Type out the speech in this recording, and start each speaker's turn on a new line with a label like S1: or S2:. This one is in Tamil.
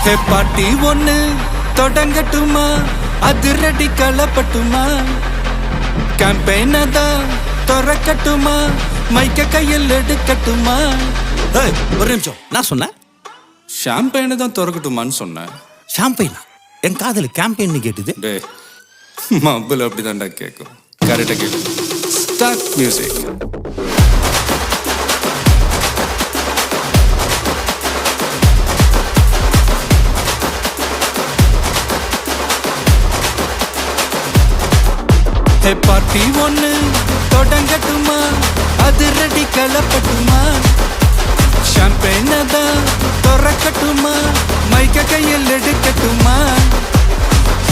S1: ஹே பாட்டி ஒண்ணு தொடங்கட்டுமா, அதிரடி களப்பட்டுமா, கேம்பெயின தான் திறக்கட்டுமா, மைக்க கையில் எடுக்கட்டுமா.
S2: ஒரு நிமிஷம், நான் சொன்னேன்
S1: ஷாம்பெயினை தான் திறக்கட்டுமான்னு சொன்னேன்.
S2: ஷாம்பெயினா? என் காதல் கேம்பெயின் கேட்டுது.
S1: டே மப்பிள் அப்படிதான்டா கேட்கும். கரெக்டாக கேட்கு. Start music. ஹே பார்ட்டி ஒண்ணு தொடங்கட்டுமா, அதிரடி களப்பட்டுமா, ஷாம்பெயினை தான் திறக்கட்டுமா, மைக்க கையில் எடுக்கட்டுமா.